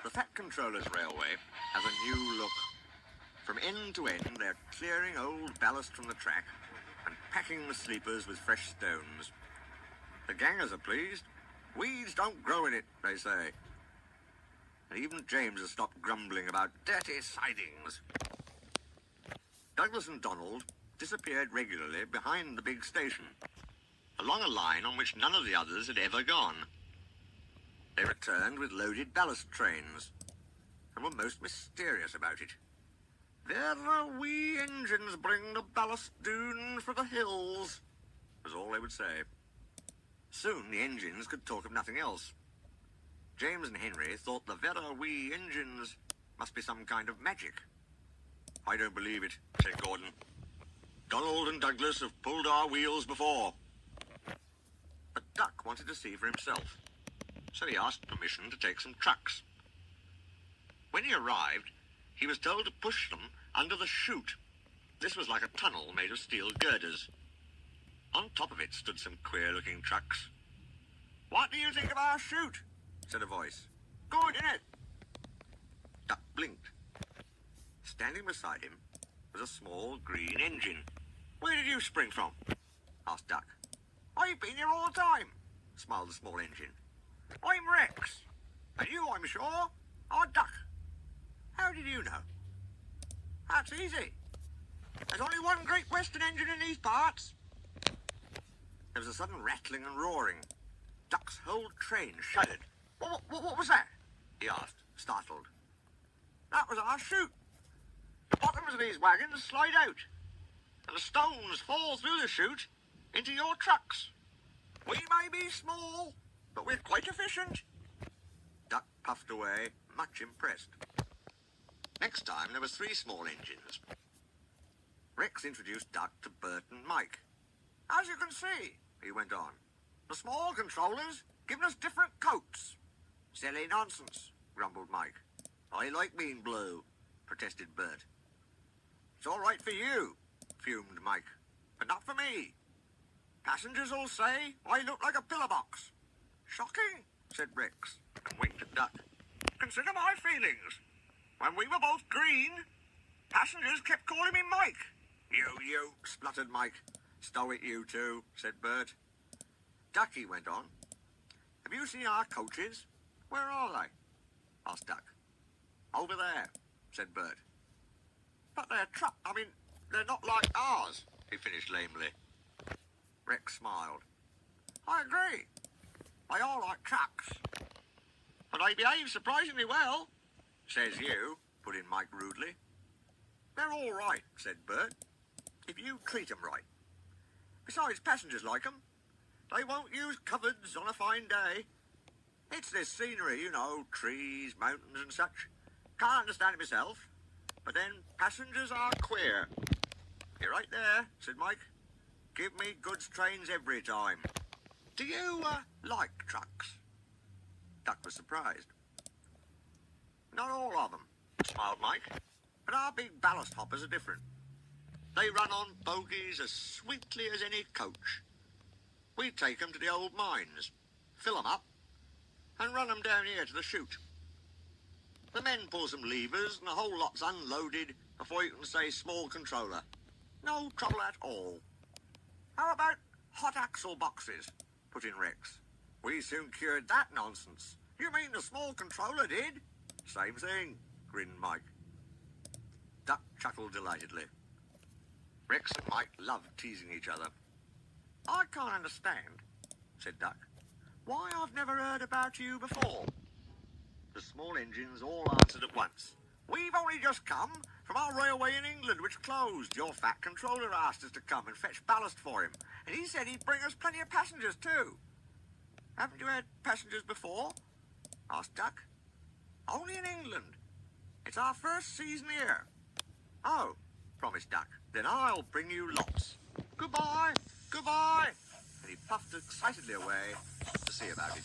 The Fat Controller's Railway has a new look. From end to end, they're clearing old ballast from the track and packing the sleepers with fresh stones. The gangers are pleased. Weeds don't grow in it, they say. And even James has stopped grumbling about dirty sidings. Douglas and Donald disappeared regularly behind the big station, along a line on which none of the others had ever gone. They returned with loaded ballast trains, and were most mysterious about it. "There the wee engines bring the ballast doon for the hills," was all they would say. Soon the engines could talk of nothing else. James and Henry thought the "vera wee engines" must be some kind of magic. "I don't believe it," said Gordon. "Donald and Douglas have pulled our wheels before." But Duck wanted to see for himself, so he asked permission to take some trucks. When he arrived, he was told to push them under the chute. This was like a tunnel made of steel girders. On top of it stood some queer-looking trucks. "What do you think of our chute?" said a voice. "Good, innit?" Duck blinked. Standing beside him was a small green engine. "Where did you spring from?" asked Duck. "I've been here all the time," smiled the small engine. "I'm Rex. And you, I'm sure, are Duck. How did you know?" "That's easy. There's only one Great Western engine in these parts." There was a sudden rattling and roaring. Duck's whole train shuddered. What was that?" he asked, startled. "That was our chute. The bottoms of these wagons slide out, and the stones fall through the chute into your trucks. We may be small, but we're quite efficient." Duck puffed away, much impressed. Next time there were 3 small engines. Rex introduced Duck to Bert and Mike. "As you can see," he went on, "the small controllers giving us different coats." "Silly nonsense," grumbled Mike. "I like being blue," protested Bert. "It's all right for you," fumed Mike, "but not for me. Passengers will say I look like a pillar box." "Shocking," said Rex, and winked at Duck. "Consider my feelings. When we were both green, passengers kept calling me Mike." You, spluttered Mike. "Stow it, you two," said Bert. "Ducky," went on, "have you seen our coaches?" "Where are they?" asked Duck. "Over there," said Bert. "But they're they're not like ours," he finished lamely. Rex smiled. "I agree. They are like trucks. But they behave surprisingly well." "Says you," put in Mike rudely. "They're all right," said Bert, "if you treat 'em right. Besides, passengers like 'em. They won't use cupboards on a fine day. It's this scenery, you know, trees, mountains and such. Can't understand it myself. But then passengers are queer." "You're right there," said Mike. "Give me goods trains every time. Do you, like trucks?" Duck was surprised. "Not all of them," smiled Mike. "But our big ballast hoppers are different. They run on bogies as sweetly as any coach. We take 'em to the old mines, fill 'em up, and run 'em down here to the chute. The men pull some levers and the whole lot's unloaded before you can say small controller. No trouble at all." "How about hot axle boxes?" put in Rex. "We soon cured that nonsense." "You mean the small controller did?" "Same thing," grinned Mike. Duck chuckled delightedly. Rex and Mike loved teasing each other. "I can't understand," said Duck, "why I've never heard about you before." The small engines all answered at once. "We've only just come from our railway in England, which closed. Your Fat Controller asked us to come and fetch ballast for him, and he said he'd bring us plenty of passengers too." "Haven't you had passengers before?" asked Duck. "Only in England. It's our first season here." "Oh," promised Duck, "then I'll bring you lots. Goodbye, goodbye." And he puffed excitedly away to see about it.